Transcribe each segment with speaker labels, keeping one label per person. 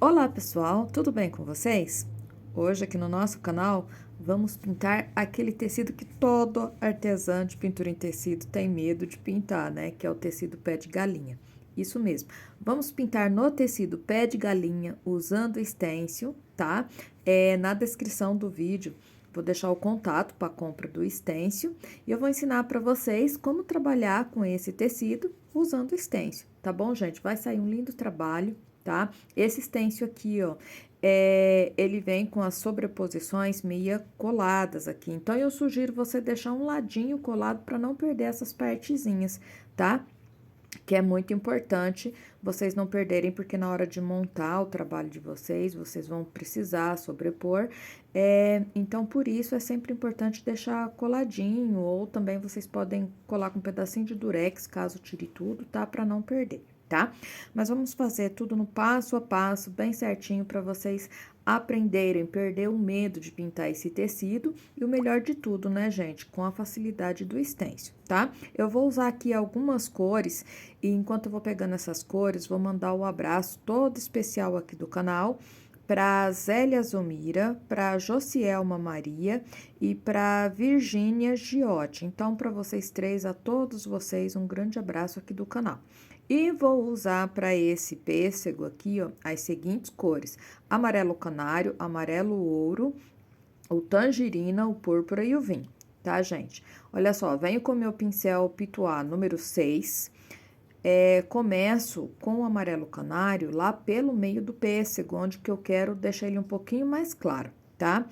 Speaker 1: Olá pessoal, tudo bem com vocês? Hoje aqui no nosso canal vamos pintar aquele tecido que todo artesã de pintura em tecido tem medo de pintar, né? Que é o tecido pé de galinha. Isso mesmo, vamos pintar no tecido pé de galinha usando stencil, tá? Na descrição do vídeo vou deixar o contato para compra do stencil e eu vou ensinar para vocês como trabalhar com esse tecido usando stencil, tá bom, gente? Vai sair um lindo trabalho, tá? Esse stencil aqui, ó, ele vem com as sobreposições meia coladas aqui. Então, eu sugiro você deixar um ladinho colado para não perder essas partezinhas, tá? Que é muito importante vocês não perderem, porque na hora de montar o trabalho de vocês, vocês vão precisar sobrepor. Então, por isso, é sempre importante deixar coladinho, ou também vocês podem colar com um pedacinho de durex, caso tire tudo, tá? Para não perder, tá? Mas vamos fazer tudo no passo a passo, bem certinho, para vocês aprenderem, perder o medo de pintar esse tecido e o melhor de tudo, né, gente, com a facilidade do stencil, tá? Eu vou usar aqui algumas cores e enquanto eu vou pegando essas cores, vou mandar o abraço todo especial aqui do canal para Zélia Zomira, para Josielma Maria e para Virgínia Giotti. Então, para vocês três, a todos vocês, um grande abraço aqui do canal. E vou usar para esse pêssego aqui, ó, as seguintes cores: amarelo canário, amarelo ouro, o tangerina, o púrpura e o vinho, tá, gente? Olha só, venho com meu pincel Pituá número 6, começo com o amarelo canário lá pelo meio do pêssego, onde que eu quero deixar ele um pouquinho mais claro, tá?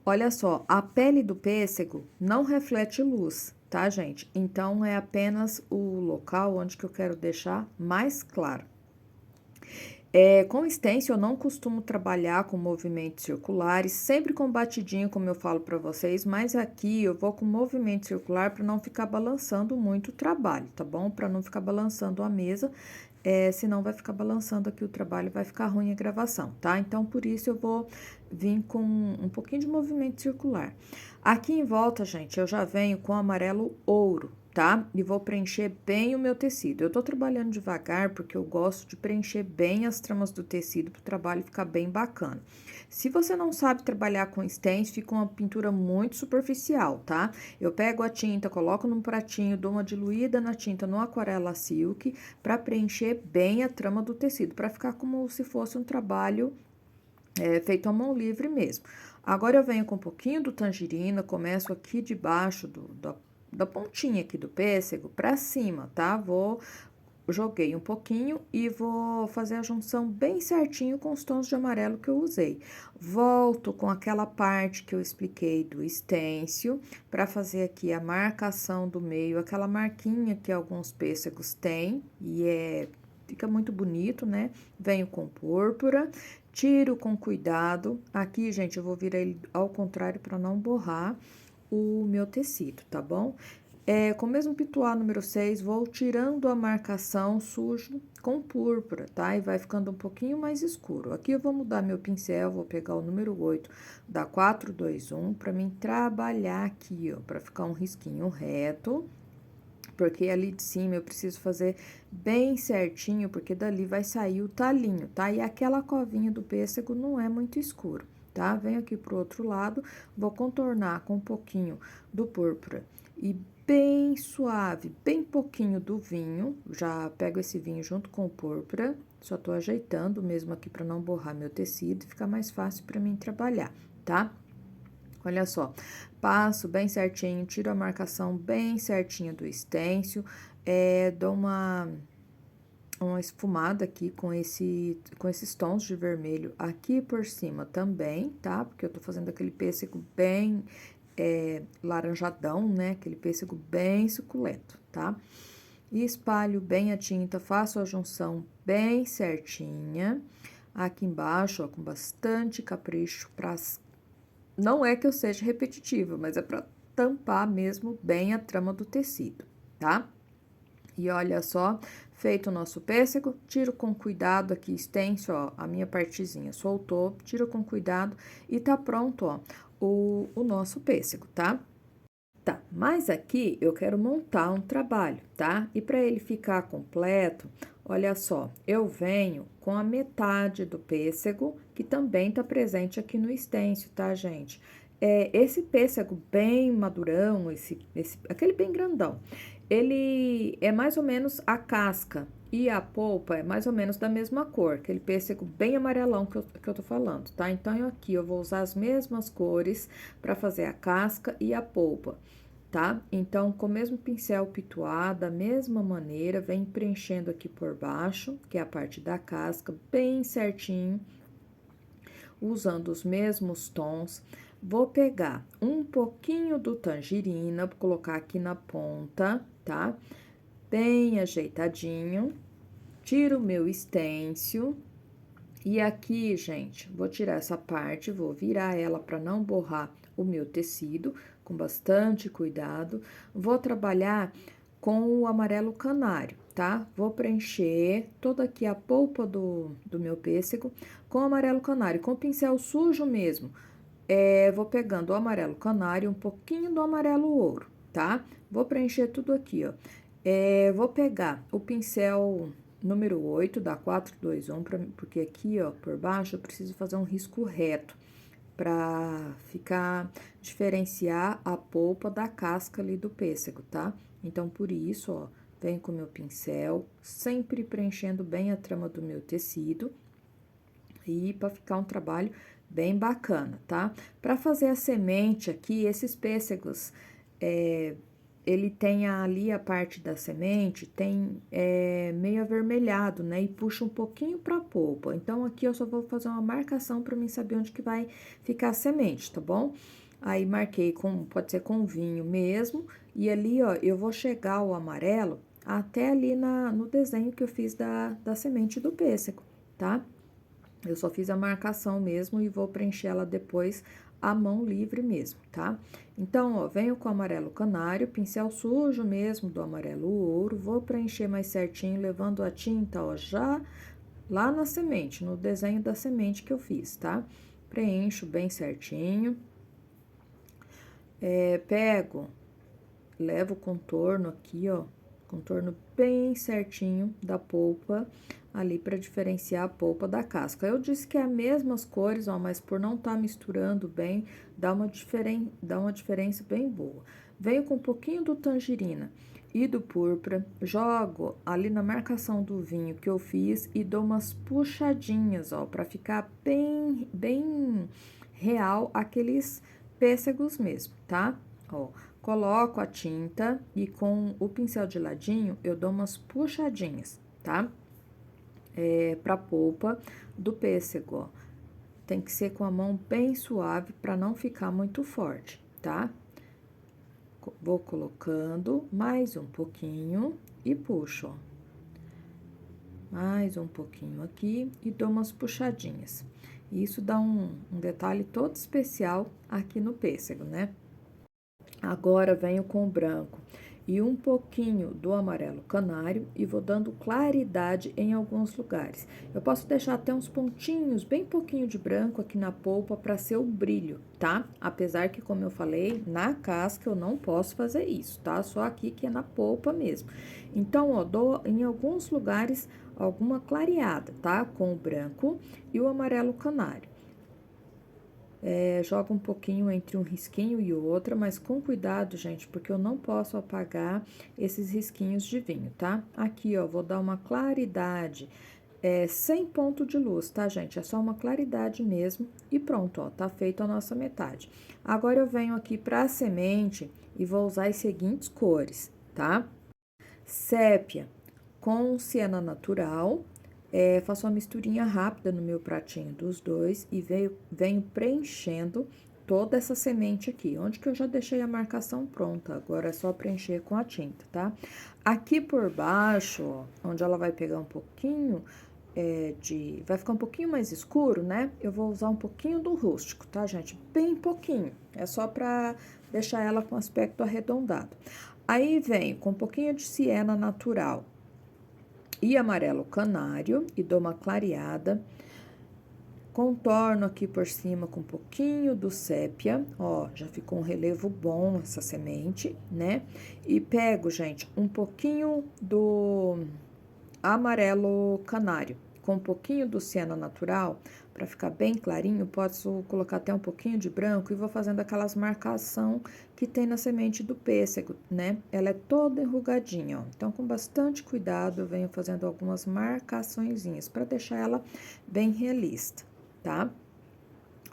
Speaker 1: Olha só, a pele do pêssego não reflete luz, tá, gente? Então, é apenas o local onde que eu quero deixar mais claro. Com stencil, eu não costumo trabalhar com movimentos circulares, sempre com batidinho, como eu falo para vocês, mas aqui eu vou com movimento circular para não ficar balançando muito o trabalho, tá bom? Para não ficar balançando a mesa, senão vai ficar balançando aqui o trabalho, vai ficar ruim a gravação, tá? Então, por isso eu vou vir com um pouquinho de movimento circular. Aqui em volta, gente, eu já venho com amarelo ouro, tá? E vou preencher bem o meu tecido. Eu tô trabalhando devagar porque eu gosto de preencher bem as tramas do tecido para o trabalho ficar bem bacana. Se você não sabe trabalhar com stencil, fica uma pintura muito superficial, tá? Eu pego a tinta, coloco num pratinho, dou uma diluída na tinta no Aquarela Silk para preencher bem a trama do tecido, para ficar como se fosse um trabalho feito à mão livre mesmo. Agora eu venho com um pouquinho do tangerina, começo aqui debaixo da pontinha aqui do pêssego para cima, tá? Joguei um pouquinho e vou fazer a junção bem certinho com os tons de amarelo que eu usei. Volto com aquela parte que eu expliquei do stencil para fazer aqui a marcação do meio, aquela marquinha que alguns pêssegos têm e fica muito bonito, né? Venho com púrpura, tiro com cuidado. Aqui, gente, eu vou virar ele ao contrário para não borrar o meu tecido, tá bom? Com o mesmo pituá número 6, vou tirando a marcação sujo com púrpura, tá? E vai ficando um pouquinho mais escuro. Aqui eu vou mudar meu pincel, vou pegar o número 8 da 421 para mim trabalhar aqui, ó, para ficar um risquinho reto. Porque ali de cima eu preciso fazer bem certinho, porque dali vai sair o talinho, tá? E aquela covinha do pêssego não é muito escuro, tá? Venho aqui pro outro lado, vou contornar com um pouquinho do púrpura e bem suave, bem pouquinho do vinho. Já pego esse vinho junto com o púrpura, só tô ajeitando mesmo aqui para não borrar meu tecido e ficar mais fácil para mim trabalhar, tá? Olha só, passo bem certinho, tiro a marcação bem certinha do stencil, dou uma esfumada aqui com esses tons de vermelho aqui por cima também, tá? Porque eu tô fazendo aquele pêssego bem laranjadão, né? Aquele pêssego bem suculento, tá? E espalho bem a tinta, faço a junção bem certinha. Aqui embaixo, ó, com bastante capricho para não é que eu seja repetitiva, mas é para tampar mesmo bem a trama do tecido, tá? E olha só, feito o nosso pêssego, tiro com cuidado aqui, stencil, ó, a minha partezinha soltou, tiro com cuidado e tá pronto, ó, o nosso pêssego, tá? Tá, mas aqui eu quero montar um trabalho, tá? E para ele ficar completo, Olha só, eu venho com a metade do pêssego, que também tá presente aqui no stencil, tá, gente? Esse pêssego bem madurão, aquele bem grandão, ele é mais ou menos a casca e a polpa é mais ou menos da mesma cor, aquele pêssego bem amarelão que eu tô falando, tá? Então, eu vou usar as mesmas cores para fazer a casca e a polpa, tá? Então, com o mesmo pincel pituar, da mesma maneira, vem preenchendo aqui por baixo, que é a parte da casca, bem certinho, usando os mesmos tons. Vou pegar um pouquinho do tangerina, vou colocar aqui na ponta, tá? Bem ajeitadinho. Tiro o meu stencil. E aqui, gente, vou tirar essa parte, vou virar ela para não borrar o meu tecido, com bastante cuidado. Vou trabalhar com o amarelo canário, tá? Vou preencher toda aqui a polpa do meu pêssego com amarelo canário, com pincel sujo mesmo. Vou pegando o amarelo canário, um pouquinho do amarelo ouro, tá? Vou preencher tudo aqui, ó. Vou pegar o pincel número 8 da 421, porque aqui, ó, por baixo, eu preciso fazer um risco reto pra diferenciar a polpa da casca ali do pêssego, tá? Então, por isso, ó, venho com o meu pincel, sempre preenchendo bem a trama do meu tecido e para ficar um trabalho bem bacana, tá? Para fazer a semente aqui, esses pêssegos, ele tem ali a parte da semente, tem meio avermelhado, né? E puxa um pouquinho para a polpa. Então, aqui eu só vou fazer uma marcação para mim saber onde que vai ficar a semente, tá bom? Aí, marquei pode ser com vinho mesmo, e ali, ó, eu vou chegar o amarelo até ali no desenho que eu fiz da semente do pêssego, tá? Eu só fiz a marcação mesmo e vou preencher ela depois à mão livre mesmo, tá? Então, ó, venho com o amarelo canário, pincel sujo mesmo do amarelo ouro, vou preencher mais certinho, levando a tinta, ó, já lá na semente, no desenho da semente que eu fiz, tá? Preencho bem certinho. Pego, levo o contorno aqui, ó, contorno bem certinho da polpa, ali para diferenciar a polpa da casca. Eu disse que é as mesmas cores, ó, mas por não estar misturando bem, dá uma diferença bem boa. Venho com um pouquinho do tangerina e do púrpura, jogo ali na marcação do vinho que eu fiz e dou umas puxadinhas, ó, para ficar bem real aqueles pêssegos mesmo, tá? Ó, coloco a tinta e com o pincel de ladinho eu dou umas puxadinhas, tá? Pra polpa do pêssego, ó. Tem que ser com a mão bem suave para não ficar muito forte, tá? Vou colocando mais um pouquinho e puxo, ó. Mais um pouquinho aqui e dou umas puxadinhas. Isso dá um detalhe todo especial aqui no pêssego, né? Agora venho com o branco e um pouquinho do amarelo canário e vou dando claridade em alguns lugares. Eu posso deixar até uns pontinhos, bem pouquinho de branco aqui na polpa para ser o brilho, tá? Apesar que, como eu falei, na casca eu não posso fazer isso, tá? Só aqui que é na polpa mesmo. Então, ó, dou em alguns lugares alguma clareada, tá? Com o branco e o amarelo canário. Joga um pouquinho entre um risquinho e o outro, mas com cuidado, gente, porque eu não posso apagar esses risquinhos de vinho, tá? Aqui, ó, vou dar uma claridade, sem ponto de luz, tá, gente? É só uma claridade mesmo e pronto, ó, tá feito a nossa metade. Agora, eu venho aqui pra semente e vou usar as seguintes cores, tá? Sépia com siena natural. Faço uma misturinha rápida no meu pratinho dos dois e venho preenchendo toda essa semente aqui, onde que eu já deixei a marcação pronta, agora é só preencher com a tinta, tá? Aqui por baixo, ó, onde ela vai pegar um pouquinho vai ficar um pouquinho mais escuro, né? Eu vou usar um pouquinho do rústico, tá, gente? Bem pouquinho, é só pra deixar ela com aspecto arredondado. Aí, venho com um pouquinho de siena natural e amarelo canário e dou uma clareada. Contorno aqui por cima com um pouquinho do sépia, ó, já ficou um relevo bom essa semente, né? E pego, gente, um pouquinho amarelo canário com um pouquinho do siena natural, para ficar bem clarinho, posso colocar até um pouquinho de branco e vou fazendo aquelas marcação que tem na semente do pêssego, né? Ela é toda enrugadinha, ó. Então, com bastante cuidado, eu venho fazendo algumas marcaçõezinhas para deixar ela bem realista, tá?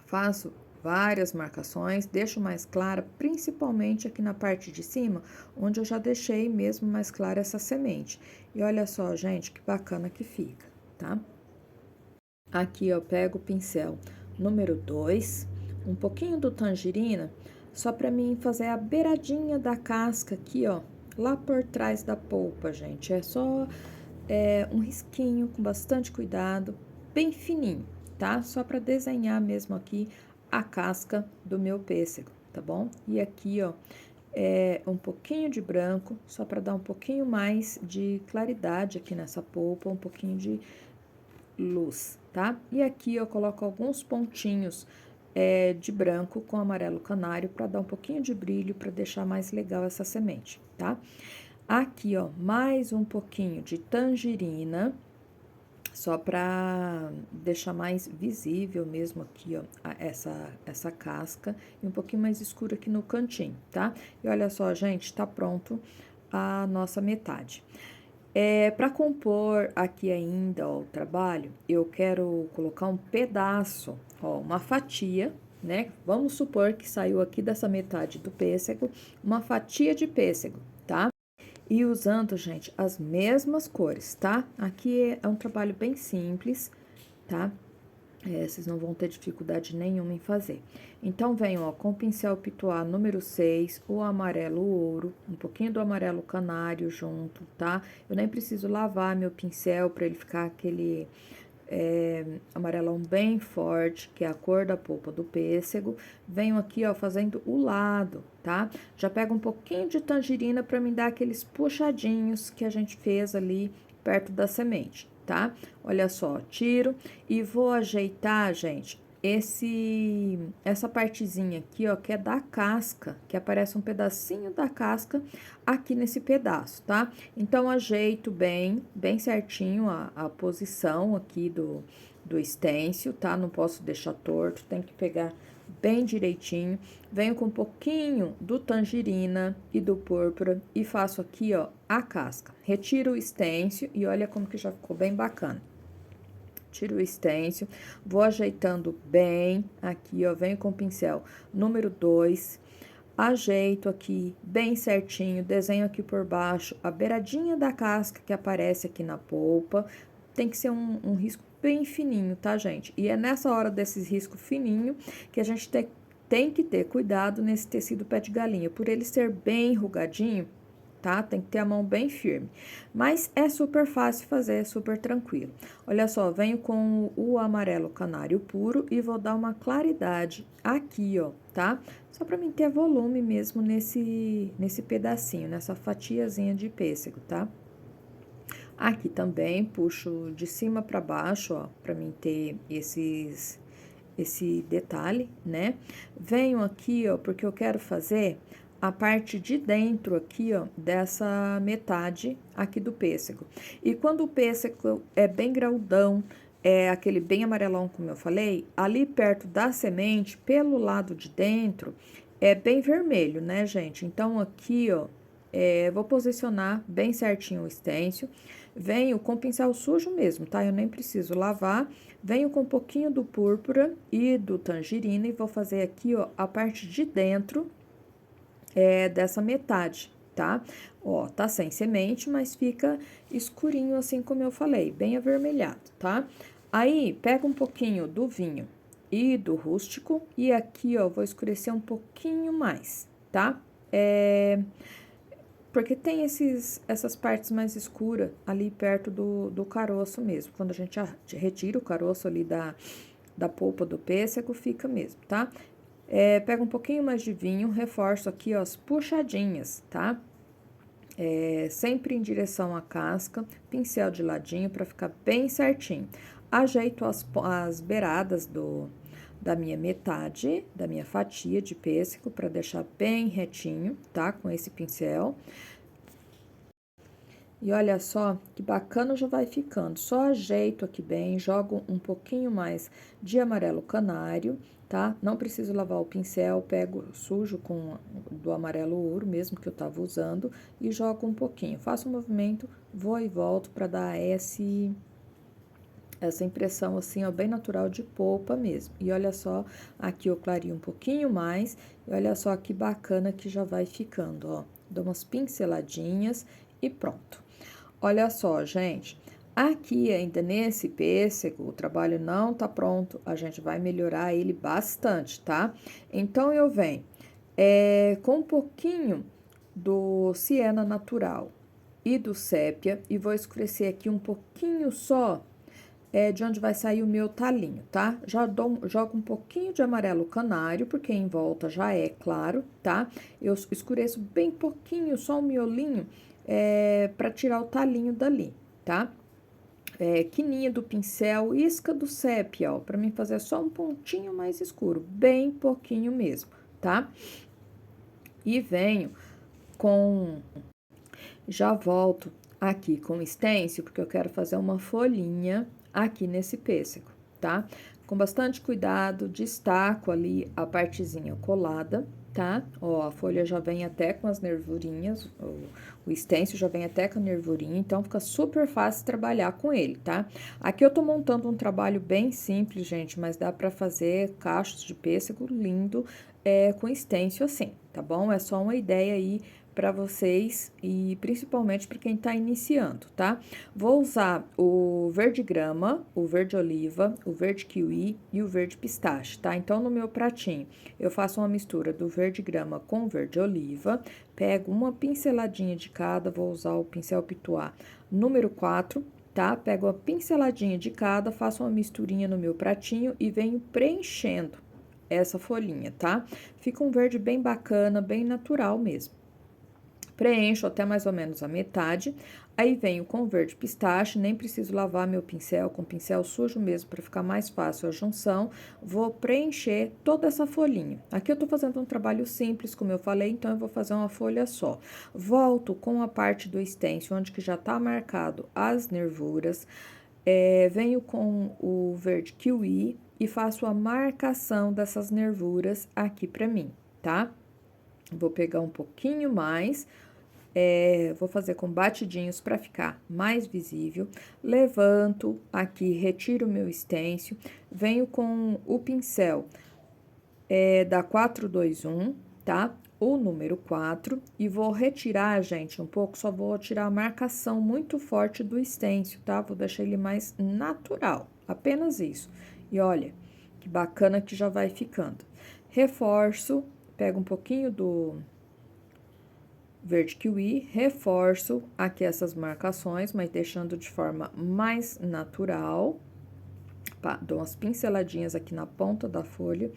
Speaker 1: Faço várias marcações, deixo mais clara, principalmente aqui na parte de cima, onde eu já deixei mesmo mais clara essa semente. E olha só, gente, que bacana que fica, tá? Aqui eu pego o pincel número 2, um pouquinho do tangerina, só para mim fazer a beiradinha da casca aqui, ó, lá por trás da polpa, gente. É só um risquinho com bastante cuidado, bem fininho, tá? Só para desenhar mesmo aqui a casca do meu pêssego, tá bom? E aqui, ó, um pouquinho de branco, só para dar um pouquinho mais de claridade aqui nessa polpa, um pouquinho de luz, tá? E aqui eu coloco alguns pontinhos de branco com amarelo canário para dar um pouquinho de brilho, para deixar mais legal essa semente, tá? Aqui, ó, mais um pouquinho de tangerina, só para deixar mais visível mesmo aqui, ó, essa casca, e um pouquinho mais escuro aqui no cantinho, tá? E olha só, gente, tá pronto a nossa metade. Para compor aqui ainda, ó, o trabalho, eu quero colocar um pedaço, ó, uma fatia, né? Vamos supor que saiu aqui dessa metade do pêssego, uma fatia de pêssego, tá? E usando, gente, as mesmas cores, tá? Aqui é um trabalho bem simples, tá? Vocês não vão ter dificuldade nenhuma em fazer. Então, venho, ó, com o pincel Pitois número 6, o amarelo ouro, um pouquinho do amarelo canário junto, tá? Eu nem preciso lavar meu pincel para ele ficar aquele amarelão bem forte, que é a cor da polpa do pêssego. Venho aqui, ó, fazendo o lado, tá? Já pego um pouquinho de tangerina para me dar aqueles puxadinhos que a gente fez ali perto da semente, tá? Olha só, tiro e vou ajeitar, gente, essa partezinha aqui, ó, que é da casca, que aparece um pedacinho da casca aqui nesse pedaço, tá? Então, ajeito bem certinho a posição aqui do estêncil, tá? Não posso deixar torto, tem que pegar bem direitinho. Venho com um pouquinho do tangerina e do púrpura e faço aqui, ó, a casca. Retiro o estêncil e olha como que já ficou bem bacana. Tiro o estêncil, vou ajeitando bem aqui, ó, venho com o pincel número 2, ajeito aqui bem certinho, desenho aqui por baixo a beiradinha da casca que aparece aqui na polpa. Tem que ser um risco bem fininho, tá, gente? E é nessa hora desses riscos fininho que a gente tem que ter cuidado nesse tecido pé de galinha. Por ele ser bem enrugadinho, tá? Tem que ter a mão bem firme. Mas é super fácil fazer, é super tranquilo. Olha só, venho com o amarelo canário puro e vou dar uma claridade aqui, ó, tá? Só pra mim ter volume mesmo nesse pedacinho, nessa fatiazinha de pêssego, tá? Aqui também puxo de cima pra baixo, ó, pra mim ter esse detalhe, né? Venho aqui, ó, porque eu quero fazer a parte de dentro aqui, ó, dessa metade aqui do pêssego. E quando o pêssego é bem graudão, é aquele bem amarelão, como eu falei, ali perto da semente, pelo lado de dentro, é bem vermelho, né, gente? Então, aqui, ó, vou posicionar bem certinho o estêncil. Venho com pincel sujo mesmo, tá? Eu nem preciso lavar. Venho com um pouquinho do púrpura e do tangerina e vou fazer aqui, ó, a parte de dentro dessa metade, tá? Ó, tá sem semente, mas fica escurinho assim como eu falei, bem avermelhado, tá? Aí, pega um pouquinho do vinho e do rústico e aqui, ó, vou escurecer um pouquinho mais, tá? Porque tem essas partes mais escuras ali perto do caroço mesmo. Quando a gente retira o caroço ali da polpa do pêssego, fica mesmo, tá? Pega um pouquinho mais de vinho, reforço aqui, ó, as puxadinhas, tá? Sempre em direção à casca, pincel de ladinho para ficar bem certinho. Ajeito as beiradas da minha metade, da minha fatia de pêssego, para deixar bem retinho, tá? Com esse pincel. E olha só que bacana já vai ficando. Só ajeito aqui bem, jogo um pouquinho mais de amarelo canário, tá? Não preciso lavar o pincel, pego sujo com do amarelo ouro mesmo que eu tava usando e jogo um pouquinho. Faço um movimento, vou e volto para dar essa impressão assim, ó, bem natural de polpa mesmo. E olha só, aqui eu clareio um pouquinho mais, e olha só que bacana que já vai ficando, ó. Dou umas pinceladinhas e pronto. Olha só, gente, aqui ainda nesse pêssego, o trabalho não tá pronto, a gente vai melhorar ele bastante, tá? Então, eu venho com um pouquinho do siena natural e do sépia, e vou escurecer aqui um pouquinho só de onde vai sair o meu talinho, tá? Jogo um pouquinho de amarelo canário, porque em volta já é claro, tá? Eu escureço bem pouquinho, só um miolinho, para tirar o talinho dali, tá? Quininha do pincel, isca do sépia, ó, pra mim fazer só um pontinho mais escuro, bem pouquinho mesmo, tá? E venho com... Já volto aqui com o stencil, porque eu quero fazer uma folhinha aqui nesse pêssego, tá? Com bastante cuidado, destaco ali a partezinha colada, tá? Ó, a folha já vem até com as nervurinhas, o stencil já vem até com a nervurinha, então fica super fácil trabalhar com ele, tá? Aqui eu tô montando um trabalho bem simples, gente, mas dá pra fazer cachos de pêssego lindo com stencil assim, tá bom? É só uma ideia aí para vocês e principalmente para quem está iniciando, tá? Vou usar o verde grama, o verde oliva, o verde kiwi e o verde pistache, tá? Então, no meu pratinho, eu faço uma mistura do verde grama com o verde oliva, pego uma pinceladinha de cada, vou usar o pincel Pituá número 4, tá? Pego uma pinceladinha de cada, faço uma misturinha no meu pratinho e venho preenchendo essa folhinha, tá? Fica um verde bem bacana, bem natural mesmo. Preencho até mais ou menos a metade, aí venho com verde pistache, nem preciso lavar meu pincel, com pincel sujo mesmo, para ficar mais fácil a junção, vou preencher toda essa folhinha. Aqui eu tô fazendo um trabalho simples, como eu falei, então eu vou fazer uma folha só. Volto com a parte do stencil, onde que já tá marcado as nervuras, venho com o verde kiwi e faço a marcação dessas nervuras aqui pra mim, tá? Vou pegar um pouquinho mais, vou fazer com batidinhos para ficar mais visível. Levanto aqui, retiro o meu stencil, venho com o pincel da 421, tá? O número 4, e vou retirar, gente, um pouco, só vou tirar a marcação muito forte do stencil, tá? Vou deixar ele mais natural, apenas isso. E olha, que bacana que já vai ficando. Reforço, pego um pouquinho do verde kiwi, reforço aqui essas marcações, mas deixando de forma mais natural. Dou umas pinceladinhas aqui na ponta da folha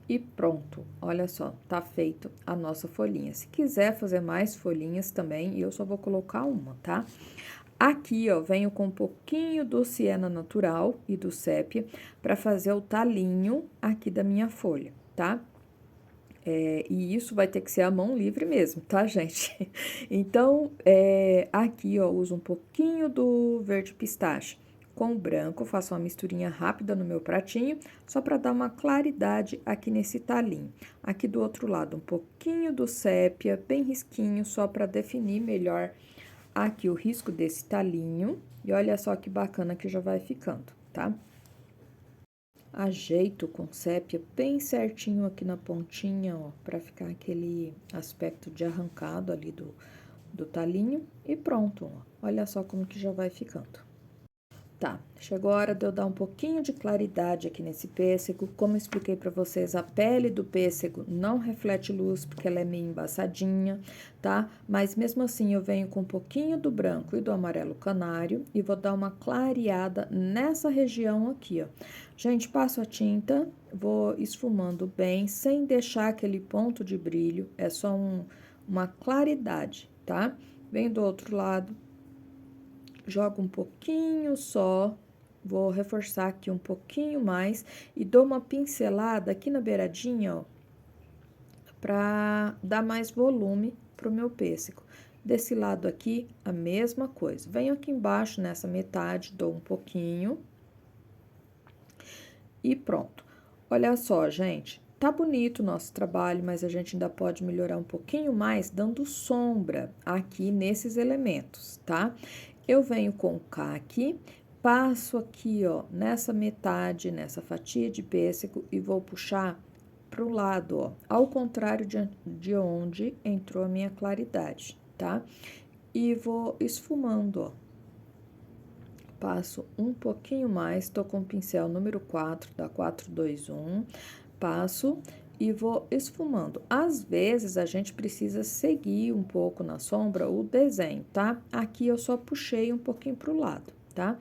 Speaker 1: e pronto. Olha só, tá feito a nossa folhinha. Se quiser fazer mais folhinhas também, eu só vou colocar uma, tá? Aqui, ó, venho com um pouquinho do siena natural e do sépia para fazer o talinho aqui da minha folha, tá? E isso vai ter que ser a mão livre mesmo, tá, gente? Então, aqui, ó, uso um pouquinho do verde pistache com o branco, faço uma misturinha rápida no meu pratinho, só para dar uma claridade aqui nesse talinho. Aqui do outro lado, um pouquinho do sépia, bem risquinho, só para definir melhor aqui o risco desse talinho. E olha só que bacana que já vai ficando, tá? Ajeito com sépia bem certinho aqui na pontinha, ó, pra ficar aquele aspecto de arrancado ali do talinho. E pronto, ó. Olha só como que já vai ficando. Tá, chegou a hora de eu dar um pouquinho de claridade aqui nesse pêssego. Como eu expliquei pra vocês, a pele do pêssego não reflete luz, porque ela é meio embaçadinha, tá? Mas mesmo assim, eu venho com um pouquinho do branco e do amarelo canário e vou dar uma clareada nessa região aqui, ó. Gente, passo a tinta, vou esfumando bem, sem deixar aquele ponto de brilho, é só uma claridade, tá? Venho do outro lado. Jogo um pouquinho só, vou reforçar aqui um pouquinho mais e dou uma pincelada aqui na beiradinha, ó, pra dar mais volume pro meu pêssego. Desse lado aqui, a mesma coisa. Venho aqui embaixo, nessa metade, dou um pouquinho. E pronto. Olha só, gente, tá bonito o nosso trabalho, mas a gente ainda pode melhorar um pouquinho mais dando sombra aqui nesses elementos, tá? Eu venho com o caque, passo aqui, ó, nessa metade, nessa fatia de pêssego e vou puxar pro lado, ó, ao contrário de onde entrou a minha claridade, tá? E vou esfumando, ó. Passo um pouquinho mais, tô com o pincel número 4, da 421, passo e vou esfumando. Às vezes, a gente precisa seguir um pouco na sombra o desenho, tá? Aqui eu só puxei um pouquinho pro lado, tá?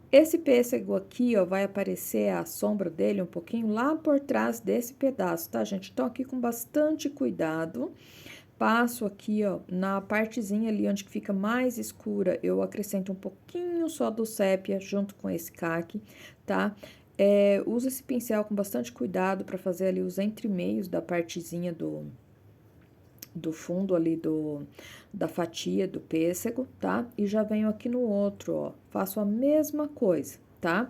Speaker 1: Esse pêssego aqui, ó, vai aparecer a sombra dele um pouquinho lá por trás desse pedaço, tá, gente? Então, aqui com bastante cuidado. Passo aqui, ó, na partezinha ali onde fica mais escura, eu acrescento um pouquinho só do sépia junto com esse caque, tá? Uso esse pincel com bastante cuidado para fazer ali os entremeios da partezinha do fundo ali da fatia do pêssego, tá? E já venho aqui no outro, ó, faço a mesma coisa, tá?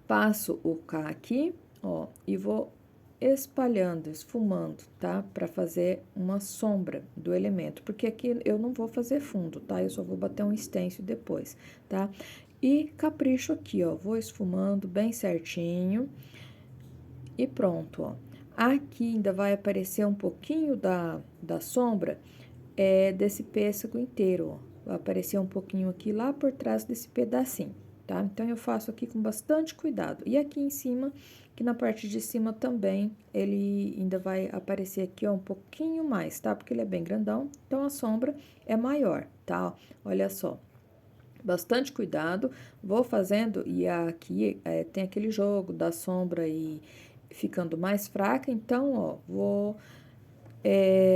Speaker 1: Passo o caque, ó, e vou espalhando, esfumando, tá? Para fazer uma sombra do elemento, porque aqui eu não vou fazer fundo, tá? Eu só vou bater um stencil depois, tá? E capricho aqui, ó, vou esfumando bem certinho e pronto, ó. Aqui ainda vai aparecer um pouquinho da sombra desse pêssego inteiro, ó. Vai aparecer um pouquinho aqui lá por trás desse pedacinho, tá? Então, eu faço aqui com bastante cuidado. E aqui em cima, que na parte de cima também, ele ainda vai aparecer aqui, ó, um pouquinho mais, tá? Porque ele é bem grandão, então a sombra é maior, tá? Olha só. Bastante cuidado, vou fazendo, e aqui tem aquele jogo da sombra e ficando mais fraca, então, ó, vou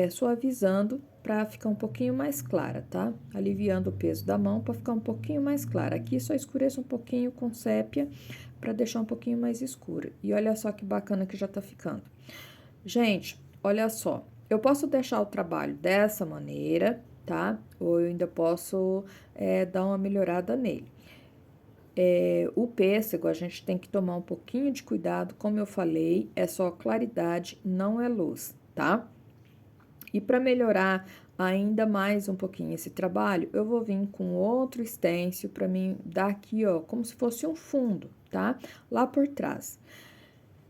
Speaker 1: suavizando para ficar um pouquinho mais clara, tá? Aliviando o peso da mão para ficar um pouquinho mais clara. Aqui só escureço um pouquinho com sépia para deixar um pouquinho mais escura. E olha só que bacana que já tá ficando. Gente, olha só, eu posso deixar o trabalho dessa maneira, tá? Ou eu ainda posso dar uma melhorada nele. O pêssego, a gente tem que tomar um pouquinho de cuidado, como eu falei, é só claridade, não é luz, tá? E para melhorar ainda mais um pouquinho esse trabalho, eu vou vir com outro stencil para mim dar aqui, ó, como se fosse um fundo, tá? Lá por trás.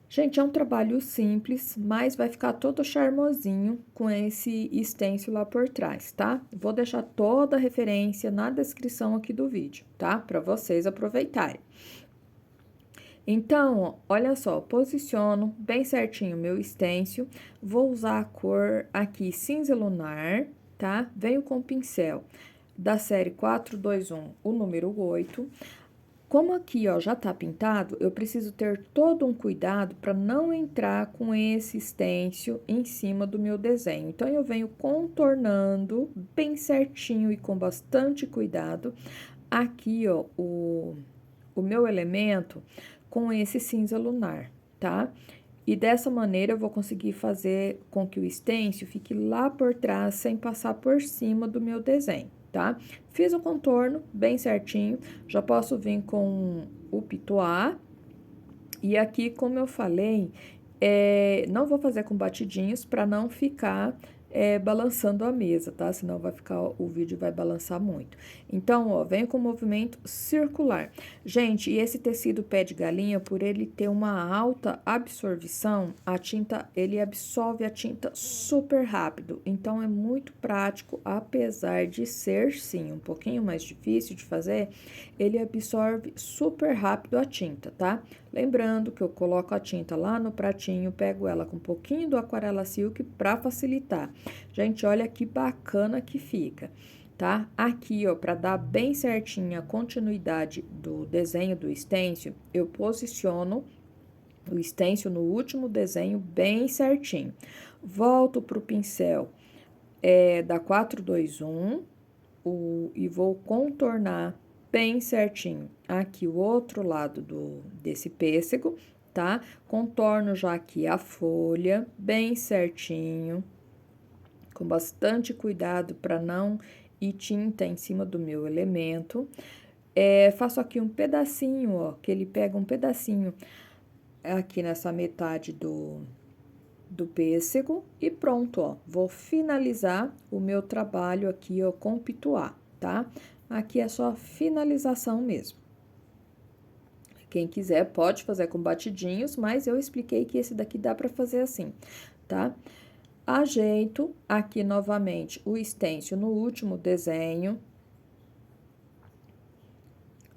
Speaker 1: Gente, é um trabalho simples, mas vai ficar todo charmosinho com esse stencil lá por trás, tá? Vou deixar toda a referência na descrição aqui do vídeo, tá? Para vocês aproveitarem. Então, olha só, posiciono bem certinho o meu stencil, vou usar a cor aqui cinza lunar, tá? Venho com o pincel da série 421, o número 8. Como aqui, ó, já tá pintado, eu preciso ter todo um cuidado para não entrar com esse stencil em cima do meu desenho. Então, eu venho contornando bem certinho e com bastante cuidado aqui, ó, o meu elemento com esse cinza lunar, tá? E dessa maneira eu vou conseguir fazer com que o stencil fique lá por trás sem passar por cima do meu desenho, tá? Fiz o contorno bem certinho, já posso vir com o pitois. E aqui, como eu falei, não vou fazer com batidinhos para não ficar balançando a mesa, tá? Senão o vídeo vai balançar muito. Então, ó, venho com movimento circular. Gente, e esse tecido pé de galinha, por ele ter uma alta absorção, ele absorve a tinta super rápido. Então, é muito prático, apesar de ser, sim, um pouquinho mais difícil de fazer, ele absorve super rápido a tinta, tá? Lembrando que eu coloco a tinta lá no pratinho, pego ela com um pouquinho do Aquarela Silk para facilitar. Gente, olha que bacana que fica, tá? Aqui, ó, para dar bem certinha a continuidade do desenho do stencil, eu posiciono o stencil no último desenho bem certinho. Volto pro pincel da 421 e vou contornar bem certinho aqui o outro lado desse pêssego, tá? Contorno já aqui a folha bem certinho, com bastante cuidado para não ir tinta em cima do meu elemento. Faço aqui um pedacinho, ó, que ele pega um pedacinho aqui nessa metade do pêssego e pronto, ó. Vou finalizar o meu trabalho aqui, ó, com pituá, tá? Aqui é só finalização mesmo. Quem quiser pode fazer com batidinhos, mas eu expliquei que esse daqui dá para fazer assim, tá? Ajeito aqui novamente o stencil no último desenho.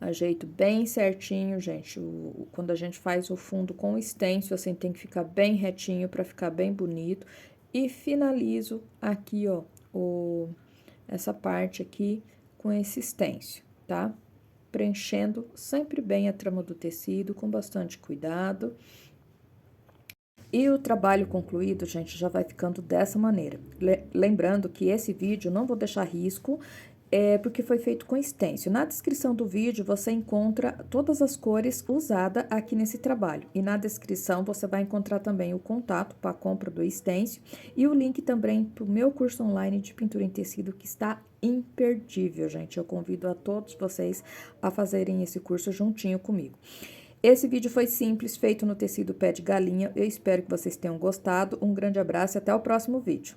Speaker 1: Ajeito bem certinho, gente. Quando a gente faz o fundo com o stencil, assim, tem que ficar bem retinho para ficar bem bonito. E finalizo aqui, ó, essa parte aqui com esse stencil, tá? Preenchendo sempre bem a trama do tecido, com bastante cuidado. E o trabalho concluído, gente, já vai ficando dessa maneira. Lembrando que esse vídeo não vou deixar risco, porque foi feito com stencil. Na descrição do vídeo você encontra todas as cores usadas aqui nesse trabalho. E na descrição você vai encontrar também o contato para a compra do stencil e o link também para o meu curso online de pintura em tecido, que está imperdível, gente. Eu convido a todos vocês a fazerem esse curso juntinho comigo. Esse vídeo foi simples, feito no tecido pé de galinha. Eu espero que vocês tenham gostado. Um grande abraço e até o próximo vídeo.